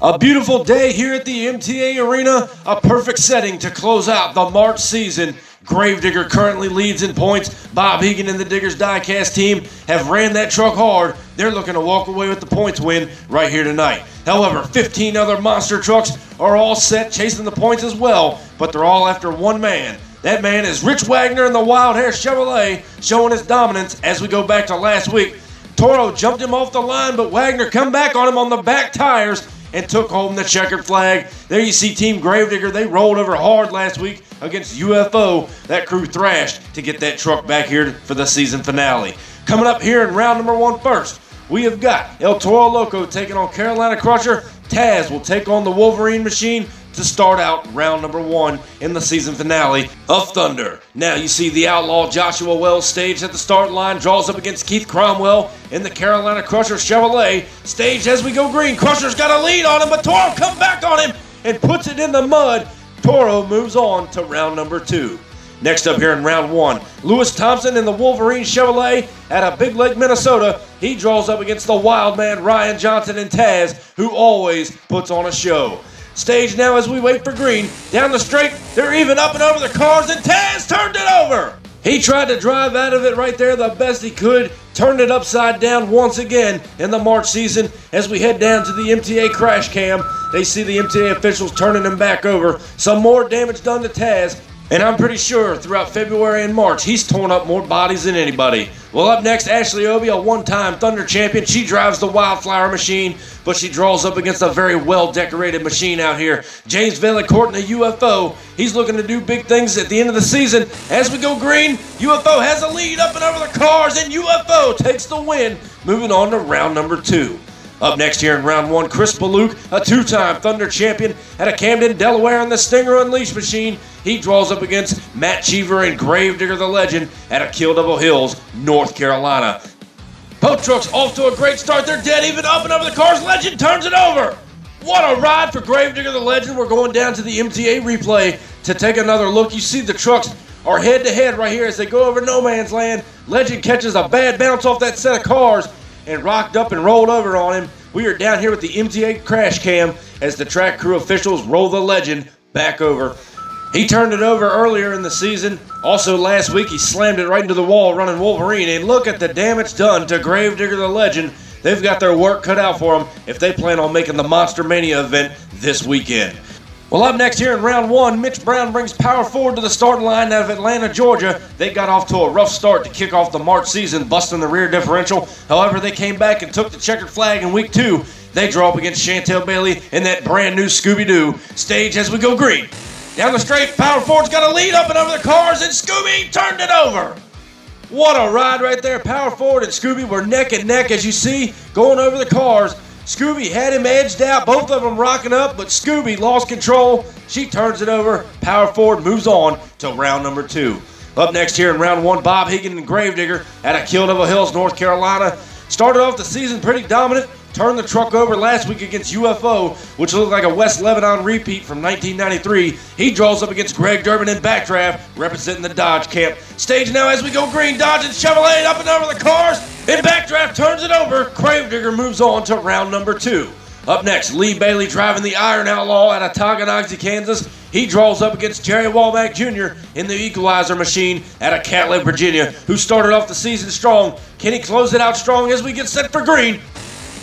A beautiful day here at the MTA Arena, a perfect setting to close out the March season. Gravedigger currently leads in points. Bob Egan and the Diggers Diecast team have ran that truck hard. They're looking to walk away with the points win right here tonight. However, 15 other monster trucks are all set chasing the points as well, but they're all after one man. That man is Rich Wagner in the Wild Hair Chevrolet, showing his dominance as we go back to last week. Toro jumped him off the line, but Wagner come back on him on the back tires and took home the checkered flag. There you see Team Gravedigger. They rolled over hard last week against UFO. That crew thrashed to get that truck back here for the season finale. Coming up here in round number 1 first, we have got El Toro Loco taking on Carolina Crusher. Taz will take on the Wolverine machine to start out round number 1 in the season finale of Thunder. Now you see the outlaw Joshua Wells staged at the start line, draws up against Keith Cromwell in the Carolina Crusher Chevrolet. Staged as we go green. Crusher's got a lead on him, but Toro comes back on him and puts it in the mud. Toro moves on to round number 2. Next up here in round 1, Lewis Thompson in the Wolverine Chevrolet out of Big Lake, Minnesota. He draws up against the wild man Ryan Johnson and Taz, who always puts on a show. Stage now as we wait for green. Down the straight, they're even up and over the cars, and Taz turned it over. He tried to drive out of it right there the best he could, turned it upside down once again in the March season. As we head down to the MTA crash cam, they see the MTA officials turning him back over. Some more damage done to Taz, and I'm pretty sure throughout February and March, he's torn up more bodies than anybody. Well, up next, Ashley Obie, a one-time Thunder champion. She drives the Wildflower machine, but she draws up against a very well-decorated machine out here. James Vaillancourt in the UFO. He's looking to do big things at the end of the season. As we go green, UFO has a lead up and over the cars, and UFO takes the win, moving on to round number 2. Up next here in round 1, Chris Baluk, a 2-time Thunder champion out of Camden, Delaware in the Stinger Unleashed machine. He draws up against Matt Cheever and Gravedigger the Legend out of Kill Devil Hills, North Carolina. Both trucks off to a great start. They're dead even up and over the cars. Legend turns it over. What a ride for Gravedigger the Legend. We're going down to the MTA replay to take another look. You see the trucks are head-to-head right here as they go over no man's land. Legend catches a bad bounce off that set of cars and rocked up and rolled over on him. We are down here with the MTA crash cam as the track crew officials roll the Legend back over. He turned it over earlier in the season. Also last week, he slammed it right into the wall running Wolverine. And look at the damage done to Gravedigger the Legend. They've got their work cut out for them if they plan on making the Monster Mania event this weekend. Well, up next here in round 1, Mitch Brown brings power forward to the starting line out of Atlanta, Georgia. They got off to a rough start to kick off the March season, busting the rear differential. However, they came back and took the checkered flag in week 2. They draw up against Chantel Bailey in that brand new Scooby Doo. Stage as we go green. Down the straight, power forward's got a lead up and over the cars, and Scooby turned it over. What a ride right there. Power forward and Scooby were neck and neck, as you see, going over the cars. Scooby had him edged out, both of them rocking up, but Scooby lost control. She turns it over. Power forward moves on to round number 2. Up next here in round 1, Bob Higgin and Gravedigger out of Kill Devil Hills, North Carolina. Started off the season pretty dominant. Turned the truck over last week against UFO, which looked like a West Lebanon repeat from 1993. He draws up against Greg Durbin in Backdraft, representing the Dodge camp. Stage now as we go green. Dodge and Chevrolet up and over the cars. In Backdraft turns it over. Gravedigger moves on to round number 2. Up next, Lee Bailey driving the Iron Outlaw out of Tonganoxie, Kansas. He draws up against Jerry Walmack Jr. in the Equalizer machine out of Catlett, Virginia, who started off the season strong. Can he close it out strong as we get set for green?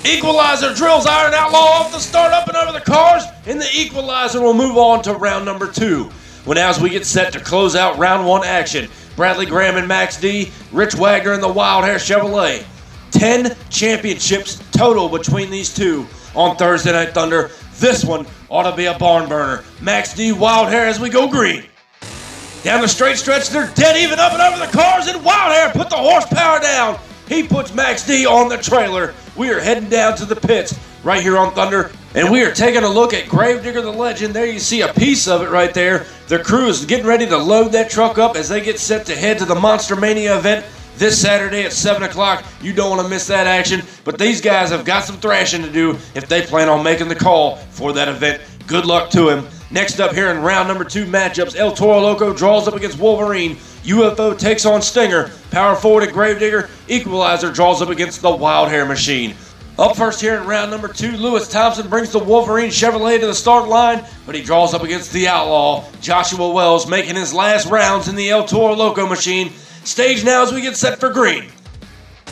Equalizer drills Iron Outlaw off the start up and over the cars, and the Equalizer will move on to round number 2. Well, now as we get set to close out round 1 action, Bradley Graham and Max D, Rich Wagner and the Wild Hair Chevrolet. 10 championships total between these two on Thursday Night Thunder. This one ought to be a barn burner. Max D, Wild Hair as we go green. Down the straight stretch, they're dead even up and over the cars, and Wild Hair put the horsepower down. He puts Max D on the trailer. We are heading down to the pits right here on Thunder, and we are taking a look at Gravedigger the Legend. There you see a piece of it right there. The crew is getting ready to load that truck up as they get set to head to the Monster Mania event this Saturday at 7 o'clock. You don't want to miss that action, but these guys have got some thrashing to do if they plan on making the call for that event. Good luck to him. Next up here in round number 2 matchups, El Toro Loco draws up against Wolverine. UFO takes on Stinger. Power forward at Gravedigger. Equalizer draws up against the Wild Hair Machine. Up first here in round number 2, Lewis Thompson brings the Wolverine Chevrolet to the start line, but he draws up against the Outlaw, Joshua Wells, making his last rounds in the El Toro Loco machine. Stage now as we get set for green.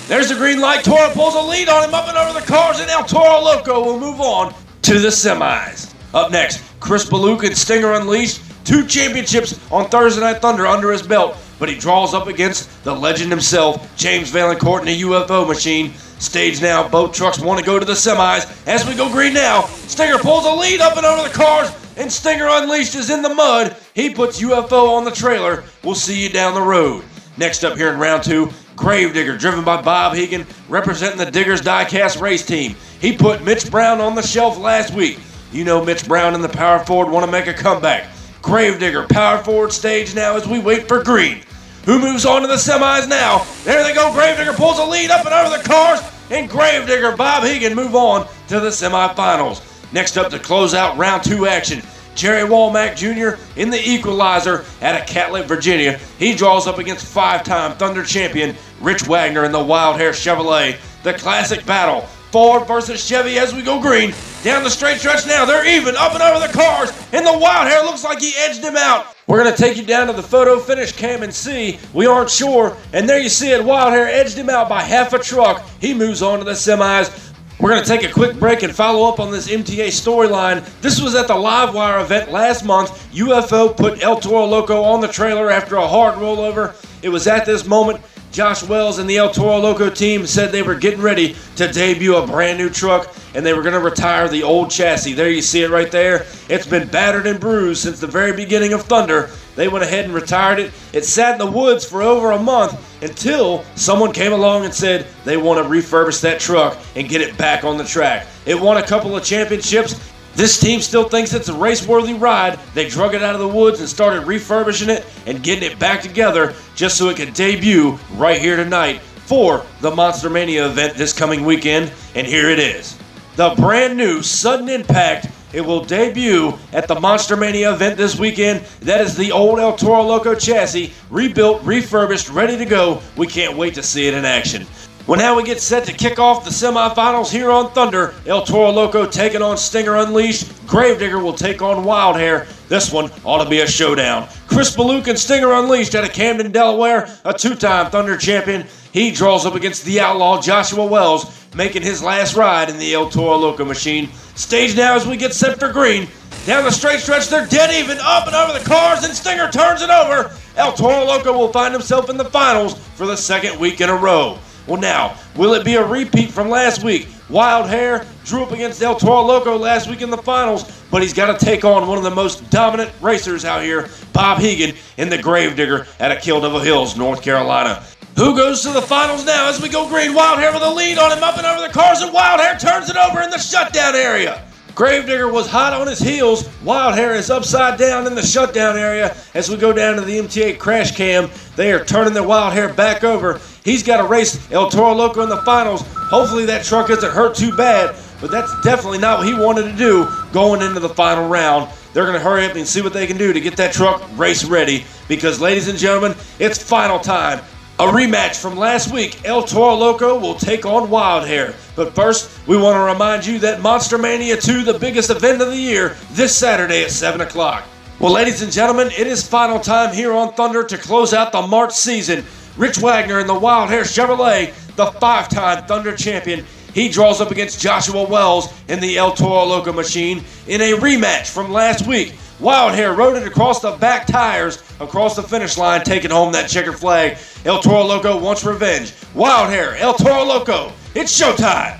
There's the green light. Toro pulls a lead on him up and over the cars, and El Toro Loco will move on to the semis. Up next, Chris Baluk and Stinger Unleashed, 2 championships on Thursday Night Thunder under his belt, but he draws up against the legend himself, James Valancourt in a UFO machine. Stage now, both trucks want to go to the semis. As we go green now, Stinger pulls a lead up and over the cars, and Stinger Unleashed is in the mud. He puts UFO on the trailer. We'll see you down the road. Next up here in round 2, Gravedigger, driven by Bob Hegan, representing the Diggers Diecast race team. He put Mitch Brown on the shelf last week. You know Mitch Brown and the power forward want to make a comeback. Gravedigger, power forward stage now as we wait for green. Who moves on to the semis now? There they go. Gravedigger pulls a lead up and over the cars, and Gravedigger, Bob Hegan move on to the semifinals. Next up to close out round 2 action, Jerry Womack Jr. in the Equalizer out of Catlett, Virginia. He draws up against 5-time Thunder champion Rich Wagner in the Wild Hair Chevrolet. The classic battle, Ford versus Chevy as we go green. Down the straight stretch now, they're even up and over the cars, and the Wild Hair looks like he edged him out. We're going to take you down to the photo finish cam and see. We aren't sure, and there you see it. Wild Hair edged him out by half a truck. He moves on to the semis. We're going to take a quick break and follow up on this MTA storyline. This was at the Livewire event last month. UFO put El Toro Loco on the trailer after a hard rollover. It was at this moment Josh Wells and the El Toro Loco team said they were getting ready to debut a brand new truck, and they were going to retire the old chassis. There you see it right there. It's been battered and bruised since the very beginning of Thunder. They went ahead and retired it. It sat in the woods for over a month until someone came along and said they want to refurbish that truck and get it back on the track. It won a couple of championships. This team still thinks it's a race-worthy ride. They drug it out of the woods and started refurbishing it and getting it back together just so it could debut right here tonight for the Monster Mania event this coming weekend. And here it is. The brand new Sudden Impact. It will debut at the Monster Mania event this weekend. That is the old El Toro Loco chassis, rebuilt, refurbished, ready to go. We can't wait to see it in action. Well, now we get set to kick off the semifinals here on Thunder. El Toro Loco taking on Stinger Unleashed. Gravedigger will take on Wild Hair. This one ought to be a showdown. Chris Baluk and Stinger Unleashed out of Camden, Delaware, a 2-time Thunder champion. He draws up against the Outlaw, Joshua Wells, making his last ride in the El Toro Loco machine. Stage now as we get set for green. Down the straight stretch, they're dead even, up and over the cars, and Stinger turns it over. El Toro Loco will find himself in the finals for the 2nd week in a row. Well now, will it be a repeat from last week? Wild Hair drew up against El Toro Loco last week in the finals, but he's got to take on one of the most dominant racers out here, Bob Hegan, in the Gravedigger out of Kill Devil Hills, North Carolina. Who goes to the finals now as we go green? Wild Hair with a lead on him up and over the cars, and Wild Hair turns it over in the shutdown area. Gravedigger was hot on his heels. Wild Hair is upside down in the shutdown area. As we go down to the MTA crash cam, they are turning their Wild Hair back over. He's got to race El Toro Loco in the finals. Hopefully that truck isn't hurt too bad, but that's definitely not what he wanted to do going into the final round. They're going to hurry up and see what they can do to get that truck race ready because, ladies and gentlemen, it's final time. A rematch from last week, El Toro Loco will take on Wild Hair. But first, we want to remind you that Monster Mania 2, the biggest event of the year, this Saturday at 7 o'clock. Well, ladies and gentlemen, it is final time here on Thunder to close out the March season. Rich Wagner in the Wild Hair Chevrolet, the 5-time Thunder champion, he draws up against Joshua Wells in the El Toro Loco machine in a rematch from last week. Wild Hair rode it across the back tires, across the finish line, taking home that checkered flag. El Toro Loco wants revenge. Wild Hair, El Toro Loco, it's showtime.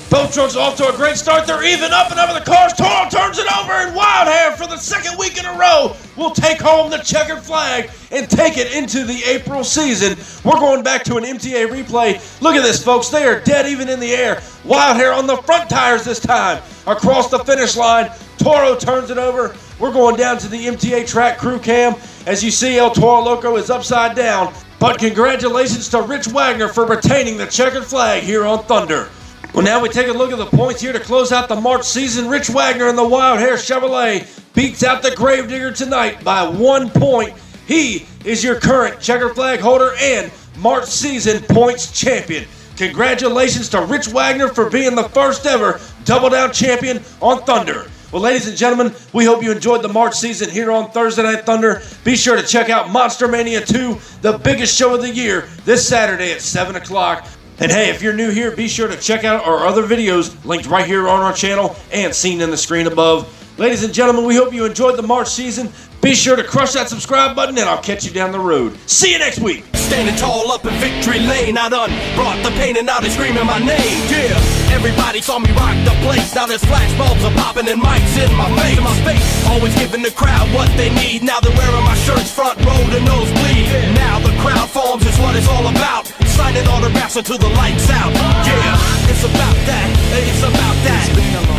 Both trucks off to a great start. They're even up and over the cars. Toro turns it over, and Wild Hair for the 2nd week in a row will take home the checkered flag and take it into the April season. We're going back to an MTA replay. Look at this, folks. They are dead even in the air. Wild Hair on the front tires this time. Across the finish line, Toro turns it over. We're going down to the MTA track crew cam. As you see, El Toro Loco is upside down. But congratulations to Rich Wagner for retaining the checkered flag here on Thunder. Well, now we take a look at the points here to close out the March season. Rich Wagner in the Wild Hair Chevrolet beats out the Gravedigger tonight by 1 point. He is your current checkered flag holder and March season points champion. Congratulations to Rich Wagner for being the first ever Double Down champion on Thunder. Well, ladies and gentlemen, we hope you enjoyed the March season here on Thursday Night Thunder. Be sure to check out Monster Mania 2, the biggest show of the year, this Saturday at 7 o'clock. And hey, if you're new here, be sure to check out our other videos linked right here on our channel and seen in the screen above. Ladies and gentlemen, we hope you enjoyed the March season. Be sure to crush that subscribe button and I'll catch you down the road. See you next week. Standing tall up in victory lane, I done brought the pain and now they screaming my name. Yeah, everybody saw me rock the place. Now there's flashbulbs are popping and mics in my face. Always giving the crowd what they need. Now they're wearing my shirts front row to nosebleed. Now the crowd forms is what it's all about. Signing autographs until the lights out. Yeah, it's about that. It's about that.